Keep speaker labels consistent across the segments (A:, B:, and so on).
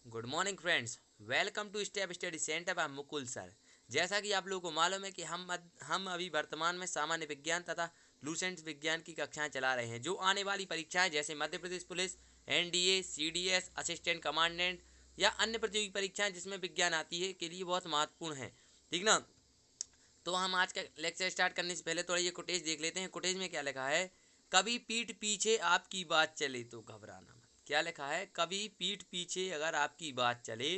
A: Good morning friends, welcome to step study centre by Mukul sir. जैसा कि आप लोगों को मालूम है कि हम अभी वर्तमान में सामान्य विज्ञान तथा लूसेंट विज्ञान की कक्षाएं चला रहे हैं, जो आने वाली परीक्षाएं जैसे Madhya Pradesh police, NDA, CDS, assistant commandant या अन्य प्रतियोगी परीक्षाएं जिसमें विज्ञान आती है के लिए बहुत महत्वपूर्ण है। ठीक ना। तो हम आज का लेक्चर स्टार्ट करने से पहले थोड़ा ये कोटेज देख लेते हैं। कोटेज में क्या लिखा है? कभी पीठ पीछे आपकी बात चले तो घबराना मत। क्या लिखा है? कभी पीठ पीछे अगर आपकी बात चले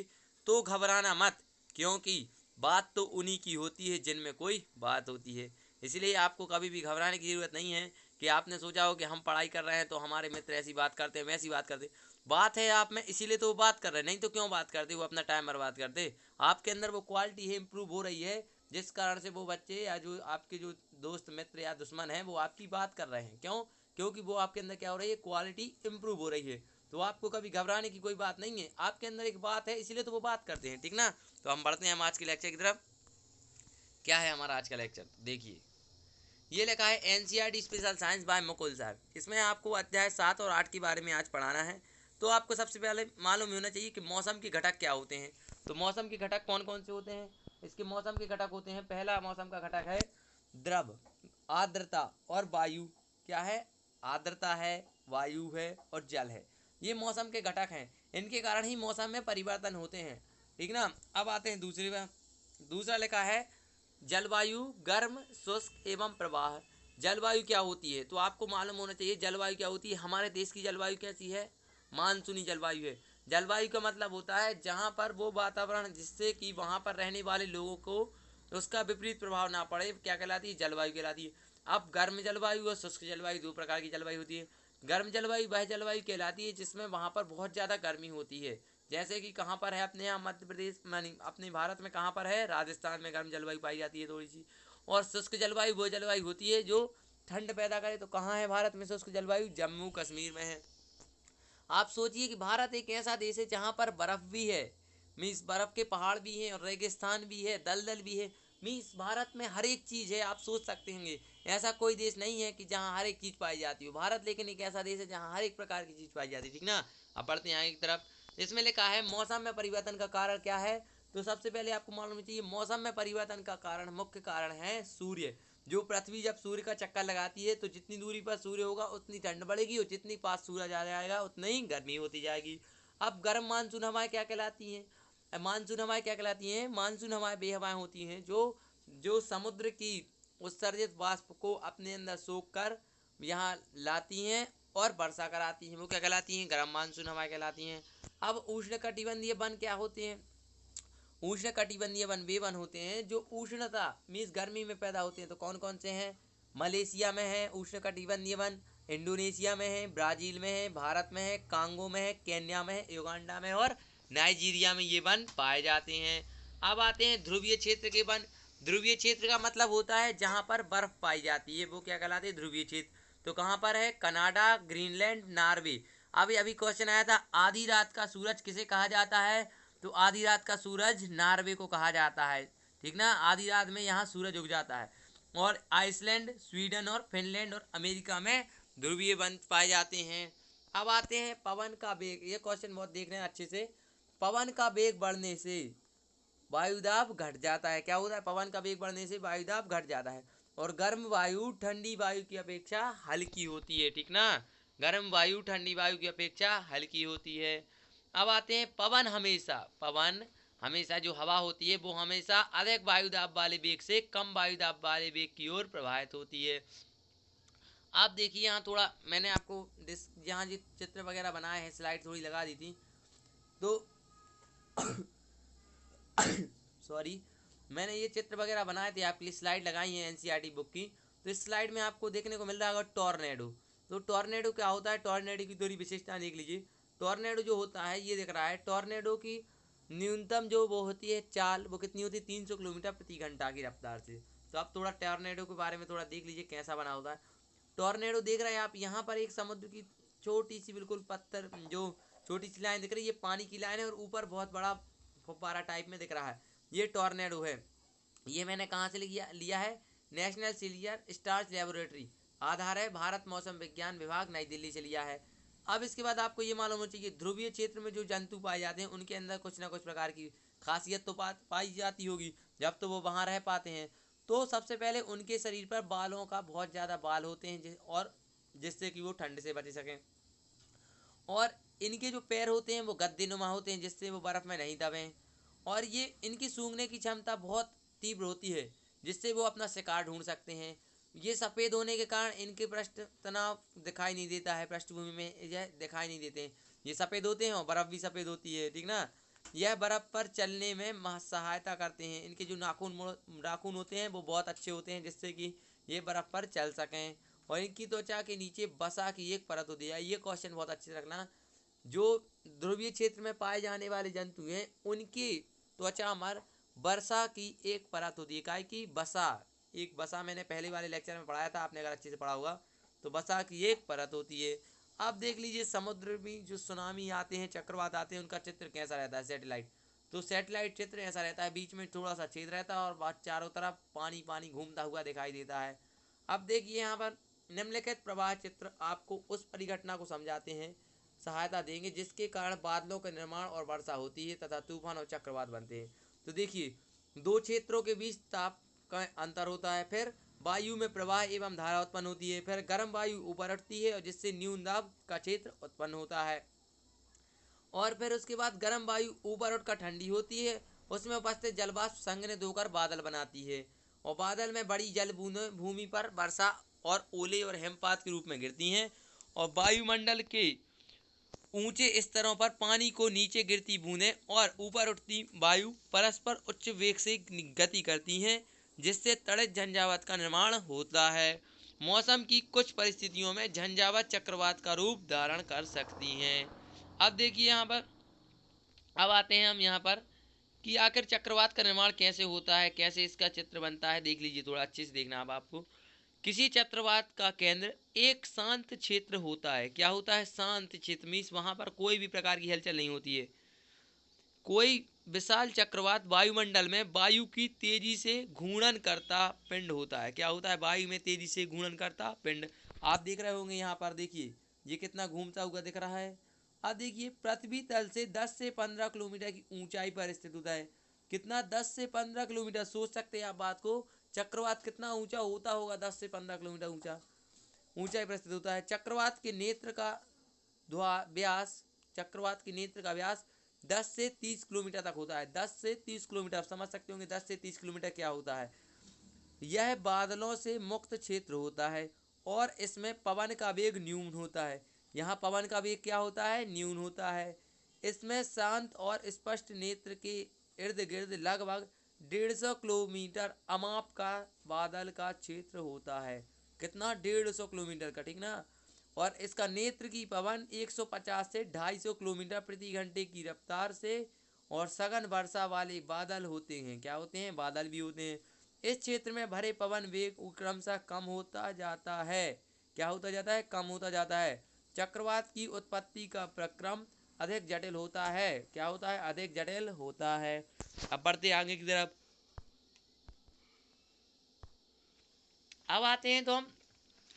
A: तो घबराना मत, क्योंकि बात तो उन्हीं की होती है जिनमें कोई बात होती है। इसलिए आपको कभी भी घबराने की ज़रूरत नहीं है कि आपने सोचा हो कि हम पढ़ाई कर रहे हैं तो हमारे मित्र ऐसी बात करते हैं, वैसी बात करते। बात है आप में, इसीलिए तो वो बात कर रहे हैं, नहीं तो क्यों बात करते? वो अपना टाइम बर्बाद करते। आपके अंदर वो क्वालिटी है, इम्प्रूव हो रही है, जिस कारण से वो बच्चे या जो आपके जो दोस्त मित्र या दुश्मन हैं वो आपकी बात कर रहे हैं। क्यों? क्योंकि वो आपके अंदर क्या हो रही है? क्वालिटी इंप्रूव हो रही है। तो आपको कभी घबराने की कोई बात नहीं है, आपके अंदर एक बात है, इसीलिए तो वो बात करते हैं। ठीक ना। तो हम बढ़ते हैं हम आज के लेक्चर की तरफ। क्या है हमारा आज का लेक्चर? देखिए, ये लिखा है NCERT special science by Mukul sir. इसमें आपको अध्याय 7 और 8 के बारे में आज पढ़ाना है। तो आपको सबसे पहले मालूम होना चाहिए कि मौसम के घटक क्या होते हैं। तो मौसम के घटक कौन कौन से होते हैं? इसके मौसम के घटक होते हैं, पहला मौसम का घटक है द्रव, आर्द्रता और वायु। क्या है? आर्द्रता है, वायु है और जल है। ये मौसम के घटक हैं, इनके कारण ही मौसम में परिवर्तन होते हैं। ठीक ना। अब आते हैं दूसरी बात। दूसरा लिखा है जलवायु गर्म, शुष्क एवं प्रवाह। जलवायु क्या होती है? तो आपको मालूम होना चाहिए जलवायु क्या होती है। हमारे देश की जलवायु कैसी है? मानसूनी जलवायु है। जलवायु का मतलब होता है जहाँ पर वो वातावरण जिससे कि वहाँ पर रहने वाले लोगों को उसका विपरीत प्रभाव ना पड़े, क्या कहलाती है? जलवायु कहलाती है। अब गर्म जलवायु और शुष्क जलवायु दो प्रकार की जलवायु होती है। गर्म जलवायु वह जलवायु कहलाती है जिसमें वहाँ पर बहुत ज़्यादा गर्मी होती है। जैसे कि कहाँ पर है? अपने यहाँ मध्य प्रदेश मानी अपने भारत में कहाँ पर है? राजस्थान में गर्म जलवायु पाई जाती है थोड़ी सी। और शुष्क जलवायु वो जलवायु होती है जो ठंड पैदा करे। तो कहाँ है भारत में शुष्क जलवायु? जम्मू कश्मीर में है। आप सोचिए कि भारत एक ऐसा देश है जहाँ पर बर्फ भी है, मीन्स बर्फ के पहाड़ भी हैं और रेगिस्तान भी है, दलदल भी है। मीन्स भारत में हर एक चीज़ है। आप सोच सकते होंगे ऐसा कोई देश नहीं है कि जहाँ हर एक चीज़ पाई जाती हो। भारत लेकिन एक ऐसा देश है जहाँ हर एक प्रकार की चीज़ पाई जाती है। ठीक ना। अब बढ़ते हैं आगे की तरफ। इसमें लिखा है मौसम में परिवर्तन का कारण क्या है? तो सबसे पहले आपको मालूम चाहिए मौसम में परिवर्तन का कारण, मुख्य कारण है सूर्य। जो पृथ्वी जब सूर्य का चक्कर लगाती है तो जितनी दूरी पर सूर्य होगा उतनी ठंड बढ़ेगी और जितनी पास सूरज आ जाएगा उतनी ही गर्मी होती जाएगी। अब गर्म मानसून हवाएं क्या कहलाती हैं? मानसून हवाएं क्या कहलाती हैं? मानसून हवाएं वे हवाएं होती हैं जो जो समुद्र की उत्सर्जित वाष्प को अपने अंदर सोख कर यहाँ लाती हैं और वर्षा कराती हैं। वो क्या कहलाती हैं? गर्म मानसून हवाएं कहलाती हैं। अब उष्णकटिबंधीय वन क्या होते हैं? उष्ण कटिबंधीय वन वे वन होते हैं जो उष्णता मीन्स गर्मी में पैदा होते हैं। तो कौन कौन से हैं? मलेशिया में है उष्ण कटिबंधीय वन, इंडोनेशिया में है, ब्राज़ील में है, भारत में है, कांगो में है, केन्या में है, युगांडा में और नाइजीरिया में ये वन पाए जाते हैं। अब आते हैं ध्रुवीय क्षेत्र के वन। ध्रुवीय क्षेत्र का मतलब होता है जहाँ पर बर्फ पाई जाती है, वो क्या कहलाते हैं? ध्रुवीय क्षेत्र। तो कहाँ पर है? Canada, Greenland, Norway. अभी अभी क्वेश्चन आया था, आधी रात का सूरज किसे कहा जाता है? तो आधी रात का सूरज नॉर्वे को कहा जाता है। ठीक ना। आधी रात में यहाँ सूरज उग जाता है। और आइसलैंड, स्वीडन और फिनलैंड और अमेरिका में ध्रुवीय वन पाए जाते हैं। अब आते हैं पवन का वेग। ये क्वेश्चन बहुत देख रहे हैं अच्छे से। पवन का वेग बढ़ने से वायुदाब घट जाता है। क्या होता है? पवन का वेग बढ़ने से वायुदाब घट जाता है। और गर्म वायु ठंडी वायु की अपेक्षा हल्की होती है। ठीक ना। गर्म वायु ठंडी वायु की अपेक्षा हल्की होती है। अब आते हैं पवन हमेशा जो हवा होती है वो हमेशा अधिक वायुदाब वाले वेग से कम वायुदाब वाले वेग की ओर प्रभावित होती है। आप देखिए यहाँ थोड़ा मैंने आपको यहाँ जो चित्र वगैरह बनाए हैं, स्लाइड थोड़ी लगा दी थी तो सॉरी, मैंने ये चित्र वगैरह बनाए थे आपके लिए, स्लाइड लगाई है एनसीईआरटी बुक की। तो इस स्लाइड में आपको देखने को मिल रहा होगा टॉर्नेडो। तो टॉर्नेडो क्या होता है? टॉर्नेडो की थोड़ी विशेषता देख लीजिए। टॉर्नेडो जो होता है ये दिख रहा है। टॉर्नेडो की न्यूनतम जो वो होती है चाल, वो कितनी होती है? 300 किलोमीटर प्रति घंटा की रफ्तार से। तो आप थोड़ा टॉर्नेडो के बारे में थोड़ा देख लीजिए कैसा बना होता है। टॉर्नेडो देख रहे हैं आप, यहाँ पर एक समुद्र की छोटी सी बिल्कुल पत्थर जो छोटी सी लाइन दिख रही है, ये पानी की लाइन है और ऊपर बहुत बड़ा फुब्बारा टाइप में दिख रहा है, ये टॉर्नेडो है। ये मैंने कहाँ से लिया है? National cellular stars laboratory. आधार है भारत मौसम विज्ञान विभाग, नई दिल्ली से लिया है। अब इसके बाद आपको ये मालूम होना चाहिए ध्रुवीय क्षेत्र में जो जंतु पाए जाते हैं उनके अंदर कुछ ना कुछ प्रकार की खासियत तो पाई जाती होगी, जब तो वो वहाँ रह पाते हैं। तो सबसे पहले उनके शरीर पर बालों का बहुत ज़्यादा बाल होते हैं और जिससे कि वो ठंड से बच सकें। और इनके जो पैर होते हैं वो गद्देनुमा होते हैं जिससे वो बर्फ़ में नहीं दबें। और ये इनकी सूंघने की क्षमता बहुत तीव्र होती है जिससे वो अपना शिकार ढूंढ सकते हैं। ये सफ़ेद होने के कारण इनके पृष्ठ तनाव दिखाई नहीं देता है, पृष्ठभूमि में यह दिखाई नहीं देते हैं। ये सफ़ेद होते हैं और बर्फ़ भी सफ़ेद होती है, ठीक ना। यह बर्फ़ पर चलने में सहायता करते हैं। इनके जो नाखून होते हैं वो बहुत अच्छे होते हैं जिससे कि ये बर्फ़ पर चल सकें। और इनकी त्वचा के नीचे वसा की एक परत होती है। ये क्वेश्चन बहुत अच्छे से रखना। जो ध्रुवीय क्षेत्र में पाए जाने वाले जंतु हैं उनकी त्वचा पर वर्षा की एक परत होती है। काय की वसा, एक वसा मैंने पहले वाले लेक्चर में पढ़ाया था, आपने अगर अच्छे से पढ़ा होगा तो वसा की एक परत होती है। अब देख लीजिए समुद्र में जो सुनामी आते हैं, चक्रवात आते हैं, उनका चित्र कैसा रहता है सैटेलाइट। तो सैटेलाइट चित्र ऐसा रहता है, बीच में थोड़ा सा छेद रहता है और चारों तरफ पानी पानी घूमता हुआ दिखाई देता है। अब देखिए यहाँ पर निम्नलिखित प्रवाह चित्र आपको उस परिघटना को समझाते हैं, सहायता देंगे जिसके कारण बादलों का निर्माण और वर्षा होती है तथा तूफान और चक्रवात बनते हैं। तो देखिए दो क्षेत्रों के बीच ताप का अंतर होता है, फिर वायु में प्रवाह एवं धारा उत्पन्न होती है, फिर गर्म वायु ऊपर उठती है और जिससे न्यून दाब का क्षेत्र उत्पन्न होता है, और फिर उसके बाद गर्म वायु ऊपर उठकर ठंडी होती है, उसमें उपस्थित जलवाष्प संघनित होकर बादल बनाती है और बादल में बड़ी जल बूंदें भूमि पर वर्षा और ओले और हिमपात के रूप में गिरती हैं और वायुमंडल के ऊंचे स्तरों पर पानी को नीचे गिरती बूंदें और ऊपर उठती वायु परस्पर उच्च वेग से गति करती हैं जिससे तड़ित झंझावात का निर्माण होता है। मौसम की कुछ परिस्थितियों में झंझावात चक्रवात का रूप धारण कर सकती हैं। अब देखिए यहाँ पर, अब आते हैं हम यहाँ पर कि आखिर चक्रवात का निर्माण कैसे होता है, कैसे इसका चित्र बनता है। देख लीजिए, थोड़ा अच्छे से देखना। अब आपको किसी चक्रवात का केंद्र एक शांत क्षेत्र होता है। क्या होता है? शांत क्षेत्र मीन्स वहां पर कोई भी प्रकार की हलचल नहीं होती है। कोई विशाल चक्रवात वायुमंडल में वायु की तेजी से घूर्णन करता पिंड होता है। क्या होता है? वायु में तेजी से घूर्णन करता पिंड। आप देख रहे होंगे यहाँ पर, देखिए ये कितना घूमता हुआ दिख रहा है। अब देखिए पृथ्वी तल से 10 से 15 किलोमीटर की ऊंचाई पर स्थित होता है। कितना? 10 से 15 किलोमीटर। सोच सकते हैं आप बात को, चक्रवात कितना ऊंचा होता होगा? 10 से 15 किलोमीटर ऊंचाई पर स्थित होता है। चक्रवात के नेत्र का व्यास, चक्रवात के नेत्र का व्यास 10 से 30 किलोमीटर तक होता है। 10 से 30 किलोमीटर, समझ सकते होंगे 10 से 30 किलोमीटर क्या होता है। यह बादलों से मुक्त क्षेत्र होता है और इसमें पवन का वेग न्यून होता है। यहाँ पवन का वेग क्या होता है? न्यून होता है। इसमें शांत और स्पष्ट नेत्र के इर्द गिर्द लगभग 150 किलोमीटर अमाप का बादल का क्षेत्र होता है। कितना? 150 किलोमीटर का, ठीक ना। और इसका नेत्र की पवन 150 से 250 किलोमीटर प्रति घंटे की रफ्तार से और सघन वर्षा वाले बादल होते हैं। क्या होते हैं? बादल भी होते हैं। इस क्षेत्र में भरे पवन वेग क्रमशः कम होता जाता है। क्या होता जाता है? कम होता जाता है। चक्रवात की उत्पत्ति का प्रक्रम अधिक जटिल होता है। क्या होता है? अधिक जटिल होता है। अब बढ़ते आगे की तरफ। अब आते हैं तो हम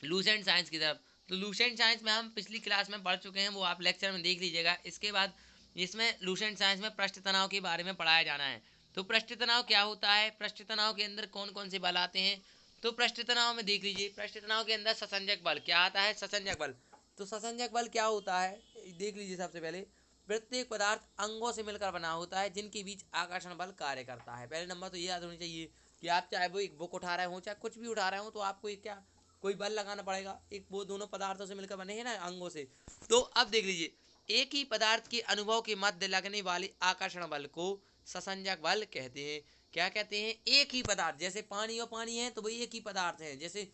A: लूसेंट साइंस की तरफ। तो लूसेंट साइंस में हम पिछली क्लास में पढ़ चुके हैं, वो आप लेक्चर में देख लीजिएगा। इसके बाद इसमें लूसेंट साइंस में पृष्ठ तनाव के बारे में पढ़ाया जाना है। तो पृष्ठ तनाव क्या होता है, पृष्ठ तनाव के अंदर कौन कौन से बल आते हैं। तो पृष्ठ तनाव में देख लीजिए, पृष्ठ तनाव के अंदर ससंजक बल क्या आता है? ससंजक बल। तो ससंजक बल क्या होता है, देख लीजिए। सबसे पहले प्रत्येक पदार्थ अंगों से मिलकर बना होता है जिनके बीच आकर्षण बल कार्य करता है। पहले नंबर तो ये याद होनी चाहिए कि आप चाहे वो एक बुक उठा रहे हो, चाहे कुछ भी उठा रहे हो, तो आपको एक क्या कोई बल लगाना पड़ेगा। एक वो दोनों पदार्थों से मिलकर बने हैं ना, अंगों से। तो अब देख लीजिए, एक ही पदार्थ के अनुभव के मध्य लगने वाले आकर्षण बल को ससंजक बल कहते हैं। क्या कहते हैं? एक ही पदार्थ, जैसे पानी और पानी है तो वो एक ही पदार्थ है, जैसे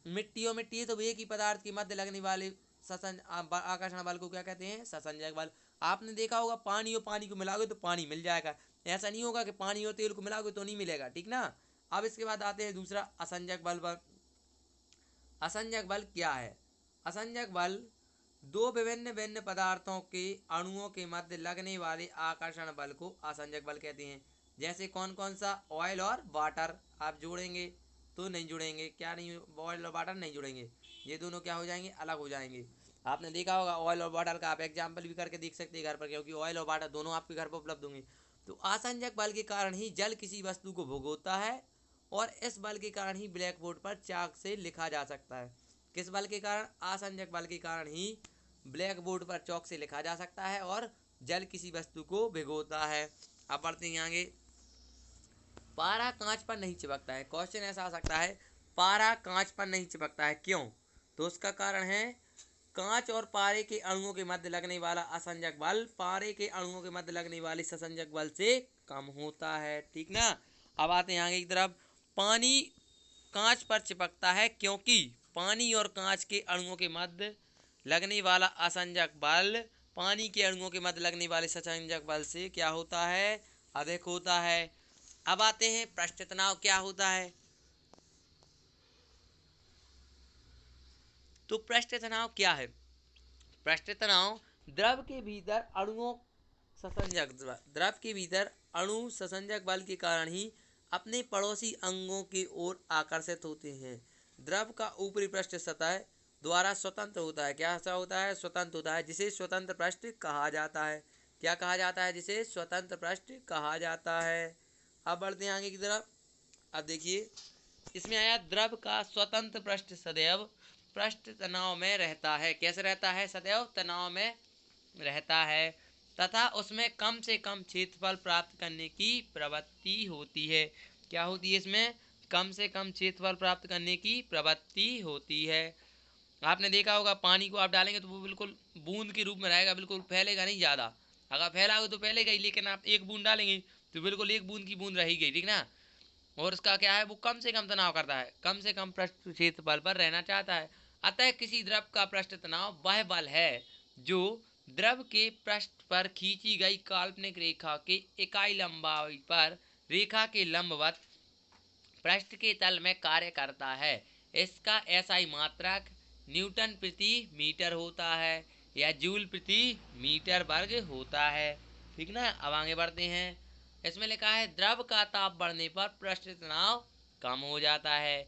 A: मिट्टी और मिट्टी है तो वो एक ही पदार्थ के मध्य लगने वाले आकर्षण बल को क्या कहते हैं? ससंजक बल। आपने देखा होगा पानी और पानी को मिलाओगे तो पानी मिल जाएगा। ऐसा नहीं होगा कि पानी और तेल को मिलाओगे तो नहीं मिलेगा, ठीक ना। अब इसके बाद आते हैं दूसरा असंजक बल पर। असंजक बल क्या है? असंजक बल दो विभिन्न भिन्न पदार्थों के अणुओं के मध्य लगने वाले आकर्षण बल को असंजक बल कहते हैं। जैसे कौन कौन सा? ऑयल और वाटर। आप जोड़ेंगे तो नहीं जुड़ेंगे, क्या नहीं? ऑयल और वाटर नहीं जुड़ेंगे, ये दोनों क्या हो जाएंगे? अलग हो जाएंगे। आपने देखा होगा ऑयल और वाटर का, आप एग्जाम्पल भी करके देख सकते हैं घर पर, क्योंकि ऑयल और वाटर दोनों आपके घर पर उपलब्ध होंगे। तो आसंजक बल के कारण ही जल किसी वस्तु को भिगोता है, और इस बल के कारण ही ब्लैक बोर्ड पर चाक से लिखा जा सकता है। किस बल के कारण? आसंजक बल के कारण ही ब्लैक बोर्ड पर चौक से लिखा जा सकता है और जल किसी वस्तु को भिगोता है। अब बढ़ते हैं आगे। पारा कांच पर नहीं चिपकता है। क्वेश्चन ऐसा आ सकता है, पारा कांच पर नहीं चिपकता है, क्यों? तो उसका कारण है, कांच और पारे के अणुओं के मध्य लगने वाला असंजक बल पारे के अणुओं के मध्य लगने वाले ससंजक बल से कम होता है। ठीक ना। अब आते हैं आगे की तरफ। पानी कांच पर चिपकता है क्योंकि पानी और कांच के अणुओं के मध्य लगने वाला असंजक बल पानी के अणुओं के मध्य लगने वाले ससंजक बल से क्या होता है? अधिक होता है। अब आते हैं पृष्ठ तनाव क्या होता है। तो पृष्ठ तनाव क्या है? पृष्ठ तनाव द्रव के भीतर अणुओं ससंजक द्रव के भीतर अणु ससंजक बल के कारण ही अपने पड़ोसी अंगों की ओर आकर्षित होते हैं। द्रव का ऊपरी पृष्ठ सतह द्वारा स्वतंत्र होता है। क्या सा होता है? स्वतंत्र होता है, जिसे स्वतंत्र पृष्ठ कहा जाता है। क्या कहा जाता है? जिसे स्वतंत्र पृष्ठ कहा जाता है। अब बढ़ते हैं आगे की तरफ। अब देखिए, इसमें आया द्रव का स्वतंत्र पृष्ठ सदैव पृष्ठ तनाव में रहता है। कैसे रहता है? सदैव तनाव में रहता है, तथा उसमें कम से कम क्षेत्रफल प्राप्त करने की प्रवृत्ति होती है। क्या होती है इसमें? कम से कम क्षेत्रफल प्राप्त करने की प्रवृत्ति होती है। आपने देखा होगा, पानी को आप डालेंगे तो वो बिल्कुल बूंद के रूप में रहेगा, बिल्कुल फैलेगा नहीं ज़्यादा। अगर फैला हो तो फैलेगा ही, लेकिन आप एक बूंद डालेंगे तो बिल्कुल एक बूंद की बूंद रहेगी। ठीक ना। और उसका क्या है? वो कम से कम तनाव करता है, कम से कम पृष्ठ क्षेत्रफल पर रहना चाहता है। अतः किसी द्रव का पृष्ठ तनाव वह बल है जो द्रव के पृष्ठ पर खींची गई काल्पनिक रेखा के इकाई लंबाई पर रेखा के लंबवत पृष्ठ के तल में कार्य करता है। इसका एसआई मात्रक न्यूटन प्रति मीटर होता है या जूल प्रति मीटर वर्ग होता है। ठीक ना। अब आगे बढ़ते हैं। इसमें लिखा है द्रव का ताप बढ़ने पर पृष्ठ तनाव कम हो जाता है।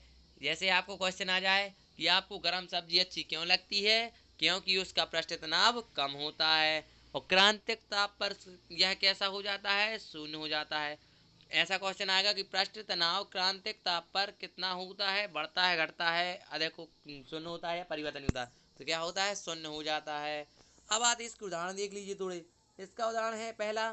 A: जैसे आपको क्वेश्चन आ जाए कि आपको गर्म सब्जी अच्छी क्यों लगती है? क्योंकि उसका पृष्ठ तनाव कम होता है। और क्रांतिक ताप पर यह कैसा हो जाता है? शून्य हो जाता है। ऐसा क्वेश्चन आएगा कि पृष्ठ तनाव क्रांतिक ताप पर कितना होता है? बढ़ता है, घटता है, अधिक शून्य होता है या परिवर्तन होता है? तो क्या होता है? शून्य हो जाता है। अब आते इसके उदाहरण देख लीजिए थोड़े। इसका उदाहरण है पहला,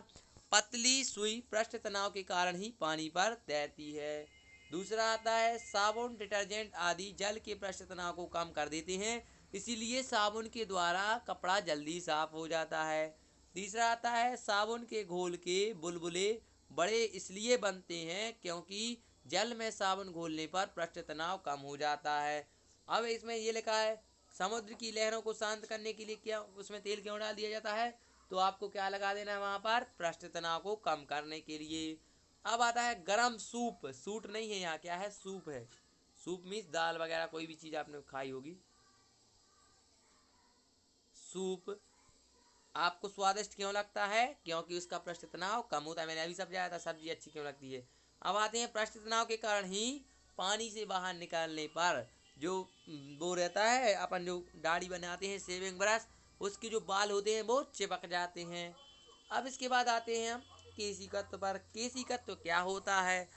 A: पतली सुई पृष्ठ तनाव के कारण ही पानी पर तैरती है। दूसरा आता है, साबुन डिटर्जेंट आदि जल के पृष्ठ तनाव को कम कर देते हैं, इसीलिए साबुन के द्वारा कपड़ा जल्दी साफ हो जाता है। तीसरा आता है, साबुन के घोल के बुलबुले बड़े इसलिए बनते हैं क्योंकि जल में साबुन घोलने पर पृष्ठ तनाव कम हो जाता है। अब इसमें ये लिखा है, समुद्र की लहरों को शांत करने के लिए क्या उसमें तेल क्यों डाल दिया जाता है? तो आपको क्या लगा देना है वहां पर? पृष्ठ तनाव को कम करने के लिए। अब आता है गरम सूप। सूट नहीं है यहाँ, क्या है? सूप है। सूप मीन्स दाल वगैरह कोई भी चीज आपने खाई होगी। सूप आपको स्वादिष्ट क्यों लगता है? क्योंकि उसका पृष्ठ तनाव कम होता है। मैंने अभी समझाया था सब्जी अच्छी क्यों लगती है। अब आते हैं पृष्ठ तनाव के कारण ही पानी से बाहर निकालने पर जो वो रहता है, अपन जो दाढ़ी बनाते हैं शेविंग ब्रश, उसके जो बाल होते हैं वो चिपक जाते हैं। अब इसके बाद आते हैं हम केशिकत्व पर। केशिकत्व क्या होता है?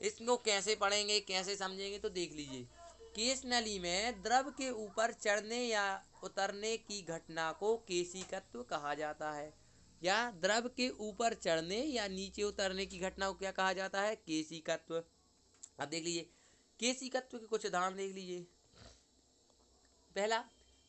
A: इसको कैसे पढ़ेंगे, कैसे समझेंगे, तो देख लीजिए। केश नली में द्रव के ऊपर चढ़ने या उतरने की घटना को केशिकत्व कहा जाता है। या द्रव के ऊपर चढ़ने या नीचे उतरने की घटना को क्या कहा जाता है? केशिकत्व। अब देख लीजिए केशिकत्व के कुछ उदाहरण देख लीजिए। पहला,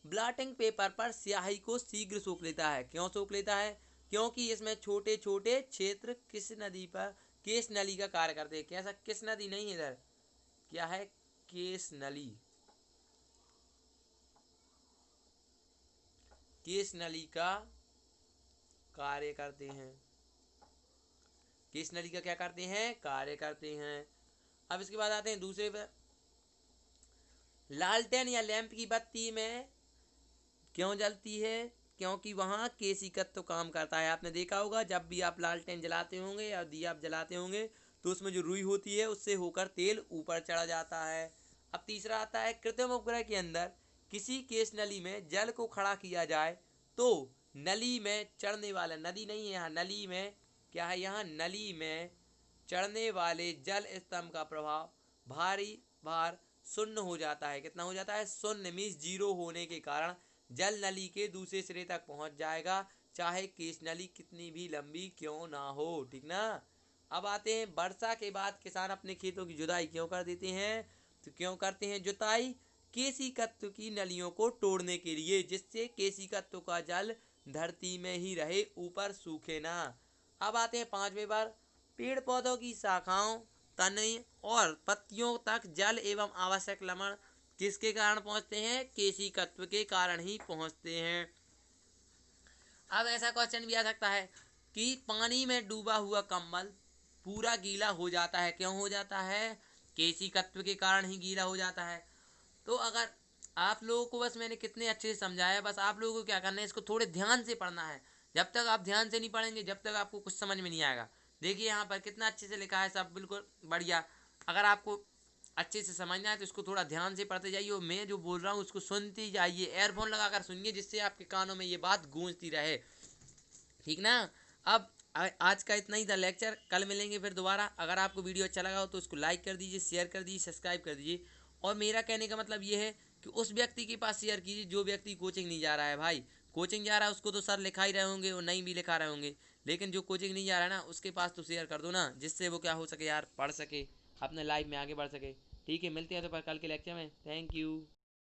A: ब्लॉटिंग पेपर पर स्याही को शीघ्र सोख लेता है। क्यों सोख लेता है? क्योंकि इसमें छोटे छोटे क्षेत्र किस नदी पर केश नली का कार्य करते हैं। कैसा? किस नदी नहीं, इधर क्या है? केश नली। केश नली का कार्य करते हैं। केश नली का क्या करते हैं? कार्य करते हैं। अब इसके बाद आते हैं दूसरे पर। लालटेन या लैंप की बत्ती में क्यों जलती है? क्योंकि वहाँ केशिकत्व काम करता है। आपने देखा होगा जब भी आप लालटेन जलाते होंगे या दिया आप जलाते होंगे तो उसमें जो रुई होती है उससे होकर तेल ऊपर चढ़ा जाता है। अब तीसरा आता है, कृत्रिम उपग्रह के अंदर किसी केस नली में जल को खड़ा किया जाए तो नली में चढ़ने वाला, नदी नहीं है यहाँ, नली में क्या है, यहाँ नली में चढ़ने वाले जल स्तंभ का प्रभाव भारी भार शून्य हो जाता है। कितना हो जाता है? शून्य मीन्स जीरो होने के कारण जल नली के दूसरे सिरे तक पहुंच जाएगा, चाहे केस नली कितनी भी लंबी क्यों ना हो। ठीक ना। अब आते हैं वर्षा के बाद किसान अपने खेतों की जुताई क्यों कर देते हैं? तो क्यों करते हैं जुताई? केशिकत्व की नलियों को तोड़ने के लिए, जिससे केशिकत्व का जल धरती में ही रहे, ऊपर सूखे ना। अब आते हैं 5वें बार, पेड़ पौधों की शाखाओं, तने और पत्तियों तक जल एवं आवश्यक लवण किसके कारण पहुंचते हैं? केशिकत्व के कारण ही पहुंचते हैं। अब ऐसा क्वेश्चन भी आ सकता है कि पानी में डूबा हुआ कंबल पूरा गीला हो जाता है, क्यों हो जाता है? केशिकत्व के कारण ही गीला हो जाता है। तो अगर आप लोगों को, बस मैंने कितने अच्छे से समझाया, बस आप लोगों को क्या करना है, इसको थोड़े ध्यान से पढ़ना है। जब तक आप ध्यान से नहीं पढ़ेंगे, जब तक आपको कुछ समझ में नहीं आएगा। देखिए यहाँ पर कितना अच्छे से लिखा है, सब बिल्कुल बढ़िया। अगर आपको अच्छे से समझना है तो इसको थोड़ा ध्यान से पढ़ते जाइए, और मैं जो बोल रहा हूँ उसको सुनते जाइए, एयरफोन लगाकर सुनिए, जिससे आपके कानों में ये बात गूंजती रहे। ठीक ना। अब आज का इतना ही था लेक्चर, कल मिलेंगे फिर दोबारा। अगर आपको वीडियो अच्छा लगा हो तो उसको लाइक कर दीजिए, शेयर कर दीजिए, सब्सक्राइब कर दीजिए। और मेरा कहने का मतलब ये है कि उस व्यक्ति के पास शेयर कीजिए जो व्यक्ति कोचिंग नहीं जा रहा है। भाई कोचिंग जा रहा है उसको तो सर लिखा ही रहे होंगे और नहीं भी लिखा रहे होंगे, लेकिन जो कोचिंग नहीं जा रहा है ना, उसके पास तो शेयर कर दो ना, जिससे वो क्या हो सके यार, पढ़ सके, अपने लाइफ में आगे बढ़ सके। ठीक है, मिलते हैं तो पर कल के लेक्चर में। Thank you.